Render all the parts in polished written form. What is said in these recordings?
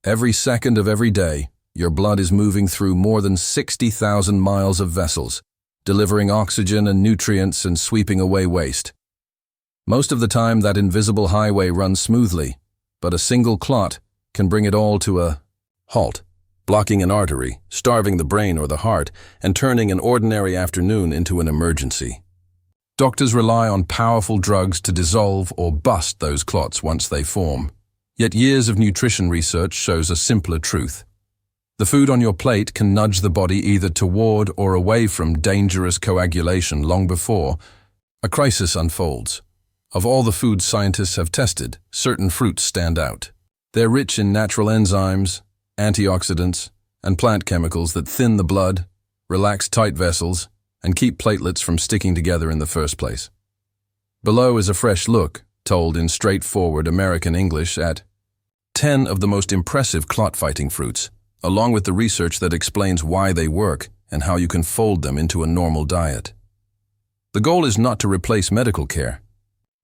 Every second of every day, your blood is moving through more than 60,000 miles of vessels, delivering oxygen and nutrients and sweeping away waste. Most of the time, that invisible highway runs smoothly, but a single clot can bring it all to a halt, blocking an artery, starving the brain or the heart, and turning an ordinary afternoon into an emergency. Doctors rely on powerful drugs to dissolve or bust those clots once they form. Yet years of nutrition research shows a simpler truth. The food on your plate can nudge the body either toward or away from dangerous coagulation long before a crisis unfolds. Of all the foods scientists have tested, certain fruits stand out. They're rich in natural enzymes, antioxidants, and plant chemicals that thin the blood, relax tight vessels, and keep platelets from sticking together in the first place. Below is a fresh look, told in straightforward American English, at 10 of the most impressive clot-fighting fruits, along with the research that explains why they work and how you can fold them into a normal diet. The goal is not to replace medical care.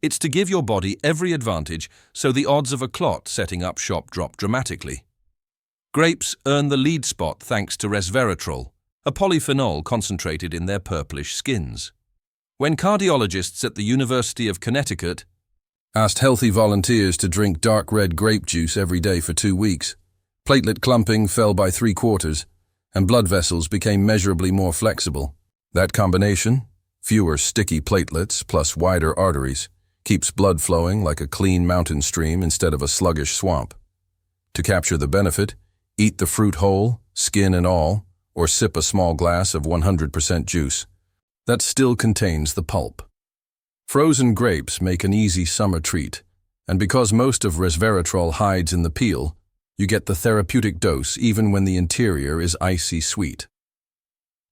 It's to give your body every advantage so the odds of a clot setting up shop drop dramatically. Grapes earn the lead spot thanks to resveratrol, a polyphenol concentrated in their purplish skins. When cardiologists at the University of Connecticut asked healthy volunteers to drink dark red grape juice every day for 2 weeks, platelet clumping fell by 3/4, and blood vessels became measurably more flexible. That combination, fewer sticky platelets plus wider arteries, keeps blood flowing like a clean mountain stream instead of a sluggish swamp. To capture the benefit, eat the fruit whole, skin and all, or sip a small glass of 100% juice. That still contains the pulp. Frozen grapes make an easy summer treat, and because most of resveratrol hides in the peel, you get the therapeutic dose even when the interior is icy sweet.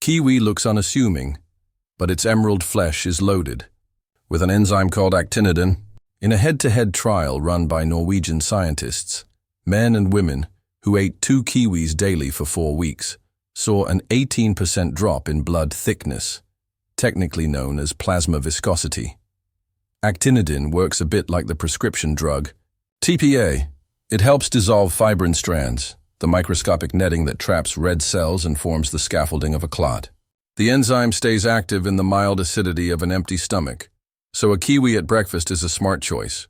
Kiwi looks unassuming, but its emerald flesh is loaded with an enzyme called actinidin. In a head-to-head trial run by Norwegian scientists, men and women who ate 2 kiwis daily for 4 weeks saw an 18% drop in blood thickness, technically known as plasma viscosity. Actinidin works a bit like the prescription drug TPA. It helps dissolve fibrin strands, the microscopic netting that traps red cells and forms the scaffolding of a clot. The enzyme stays active in the mild acidity of an empty stomach, so a kiwi at breakfast is a smart choice.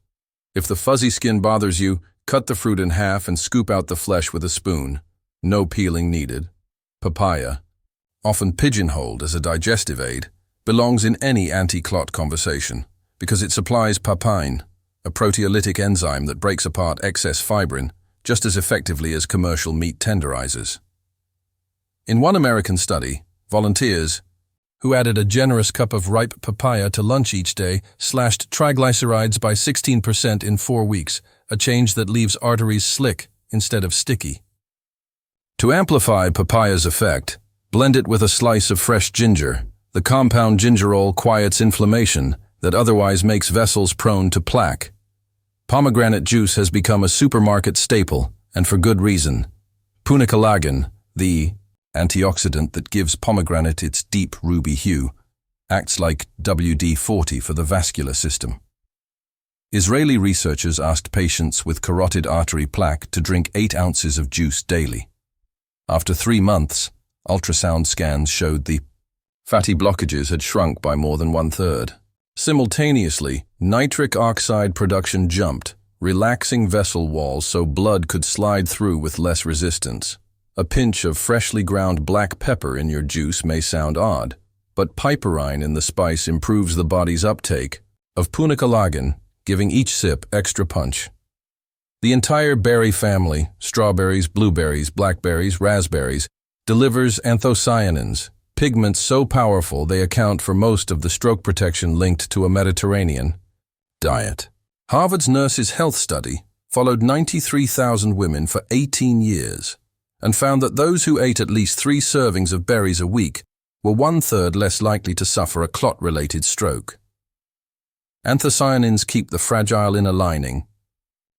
If the fuzzy skin bothers you, cut the fruit in half and scoop out the flesh with a spoon. No peeling needed. Papaya, often pigeonholed as a digestive aid, belongs in any anti-clot conversation because it supplies papain, a proteolytic enzyme that breaks apart excess fibrin just as effectively as commercial meat tenderizers. In one American study, volunteers, who added a generous cup of ripe papaya to lunch each day, slashed triglycerides by 16% in 4 weeks, a change that leaves arteries slick instead of sticky. To amplify papaya's effect, blend it with a slice of fresh ginger. The compound gingerol quiets inflammation that otherwise makes vessels prone to plaque. Pomegranate juice has become a supermarket staple, and for good reason. Punicalagin, the antioxidant that gives pomegranate its deep ruby hue, acts like WD-40 for the vascular system. Israeli researchers asked patients with carotid artery plaque to drink 8 ounces of juice daily. After 3 months, ultrasound scans showed the fatty blockages had shrunk by more than 1/3. Simultaneously, nitric oxide production jumped, relaxing vessel walls so blood could slide through with less resistance. A pinch of freshly ground black pepper in your juice may sound odd, but piperine in the spice improves the body's uptake of punicalagin, giving each sip extra punch. The entire berry family, strawberries, blueberries, blackberries, raspberries, delivers anthocyanins, pigments so powerful they account for most of the stroke protection linked to a Mediterranean diet. Harvard's Nurses' Health Study followed 93,000 women for 18 years and found that those who ate at least 3 servings of berries a week were 1/3 less likely to suffer a clot-related stroke. Anthocyanins keep the fragile inner lining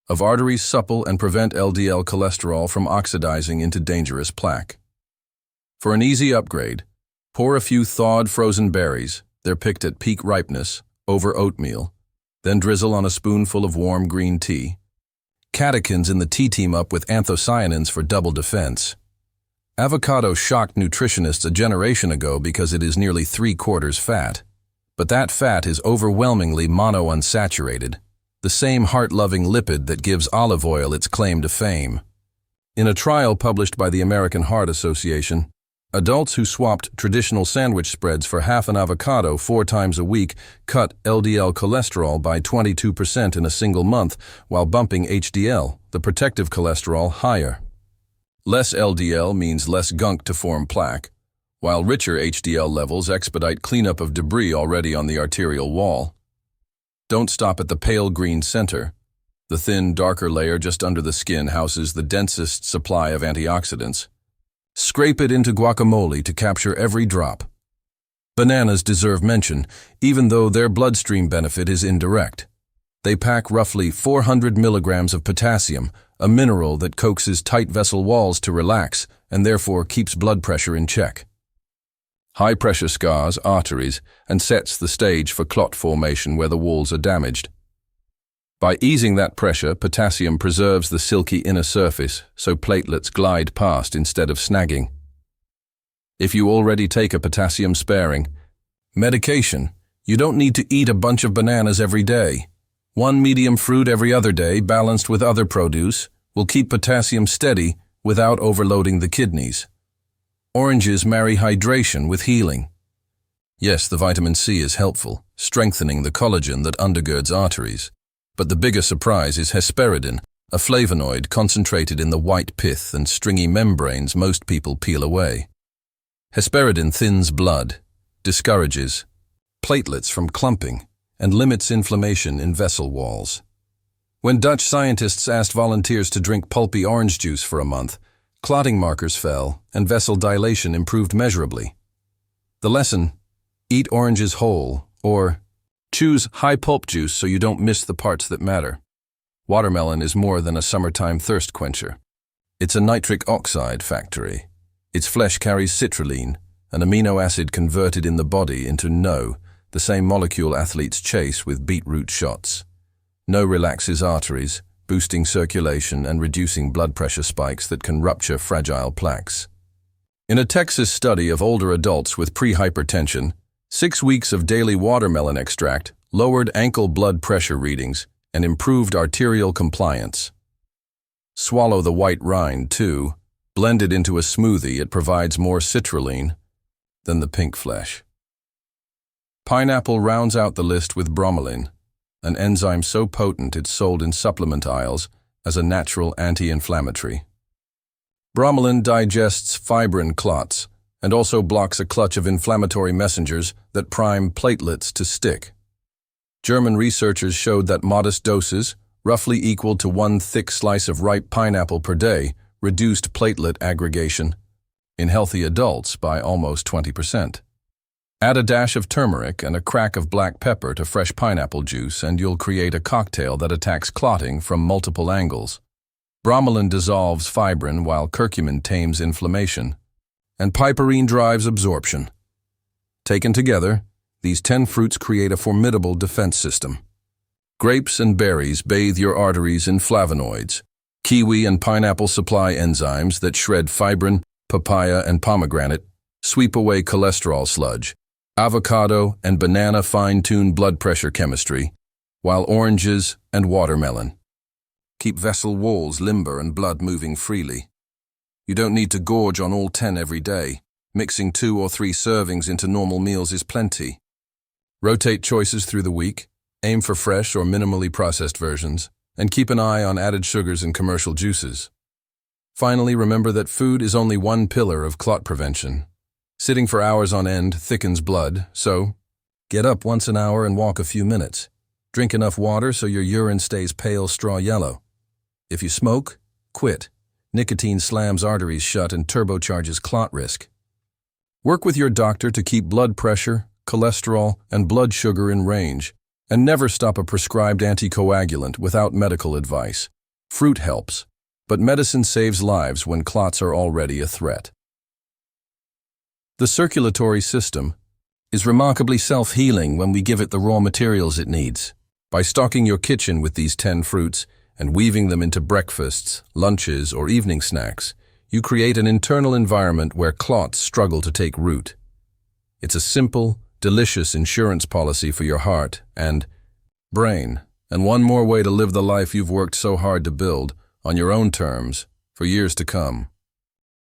of arteries supple and prevent LDL cholesterol from oxidizing into dangerous plaque. For an easy upgrade, pour a few thawed frozen berries, they're picked at peak ripeness, over oatmeal, then drizzle on a spoonful of warm green tea. Catechins in the tea team up with anthocyanins for double defense. Avocado shocked nutritionists a generation ago because it is nearly 3/4 fat. But that fat is overwhelmingly monounsaturated, the same heart-loving lipid that gives olive oil its claim to fame. In a trial published by the American Heart Association, adults who swapped traditional sandwich spreads for half an avocado 4 times a week cut LDL cholesterol by 22% in a single month while bumping HDL, the protective cholesterol, higher. Less LDL means less gunk to form plaque, while richer HDL levels expedite cleanup of debris already on the arterial wall. Don't stop at the pale green center. The thin, darker layer just under the skin houses the densest supply of antioxidants. Scrape it into guacamole to capture every drop. Bananas deserve mention, even though their bloodstream benefit is indirect. They pack roughly 400 milligrams of potassium, a mineral that coaxes tight vessel walls to relax and therefore keeps blood pressure in check. High-pressure scars arteries and sets the stage for clot formation where the walls are damaged. By easing that pressure, potassium preserves the silky inner surface so platelets glide past instead of snagging. If you already take a potassium-sparing medication, you don't need to eat a bunch of bananas every day. One medium fruit every other day, balanced with other produce, will keep potassium steady without overloading the kidneys. Oranges marry hydration with healing. Yes, the vitamin C is helpful, strengthening the collagen that undergirds arteries. But the bigger surprise is hesperidin, a flavonoid concentrated in the white pith and stringy membranes most people peel away. Hesperidin thins blood, discourages platelets from clumping, and limits inflammation in vessel walls. When Dutch scientists asked volunteers to drink pulpy orange juice for a month, clotting markers fell and vessel dilation improved measurably. The lesson: eat oranges whole, or choose high pulp juice so you don't miss the parts that matter. Watermelon is more than a summertime thirst quencher. It's a nitric oxide factory. Its flesh carries citrulline, an amino acid converted in the body into NO, the same molecule athletes chase with beetroot shots. NO relaxes arteries, boosting circulation and reducing blood pressure spikes that can rupture fragile plaques. In a Texas study of older adults with pre-hypertension, 6 weeks of daily watermelon extract lowered ankle blood pressure readings and improved arterial compliance. Swallow the white rind, too. Blended into a smoothie, it provides more citrulline than the pink flesh. Pineapple rounds out the list with bromelain, an enzyme so potent it's sold in supplement aisles as a natural anti-inflammatory. Bromelain digests fibrin clots and also blocks a clutch of inflammatory messengers that prime platelets to stick. German researchers showed that modest doses, roughly equal to 1 thick slice of ripe pineapple per day, reduced platelet aggregation in healthy adults by almost 20%. Add a dash of turmeric and a crack of black pepper to fresh pineapple juice and you'll create a cocktail that attacks clotting from multiple angles. Bromelain dissolves fibrin while curcumin tames inflammation, and piperine drives absorption. Taken together, these 10 fruits create a formidable defense system. Grapes and berries bathe your arteries in flavonoids. Kiwi and pineapple supply enzymes that shred fibrin, papaya and pomegranate sweep away cholesterol sludge. Avocado and banana fine-tune blood pressure chemistry, while oranges and watermelon keep vessel walls limber and blood moving freely. You don't need to gorge on all 10 every day. Mixing 2 or 3 servings into normal meals is plenty. Rotate choices through the week, aim for fresh or minimally processed versions, and keep an eye on added sugars and commercial juices. Finally, remember that food is only one pillar of clot prevention. Sitting for hours on end thickens blood, so get up once an hour and walk a few minutes. Drink enough water so your urine stays pale straw yellow. If you smoke, quit. Nicotine slams arteries shut and turbocharges clot risk. Work with your doctor to keep blood pressure, cholesterol, and blood sugar in range, and never stop a prescribed anticoagulant without medical advice. Fruit helps, but medicine saves lives when clots are already a threat. The circulatory system is remarkably self-healing when we give it the raw materials it needs. By stocking your kitchen with these 10 fruits, and weaving them into breakfasts, lunches, or evening snacks, you create an internal environment where clots struggle to take root. It's a simple, delicious insurance policy for your heart and brain, and one more way to live the life you've worked so hard to build, on your own terms, for years to come.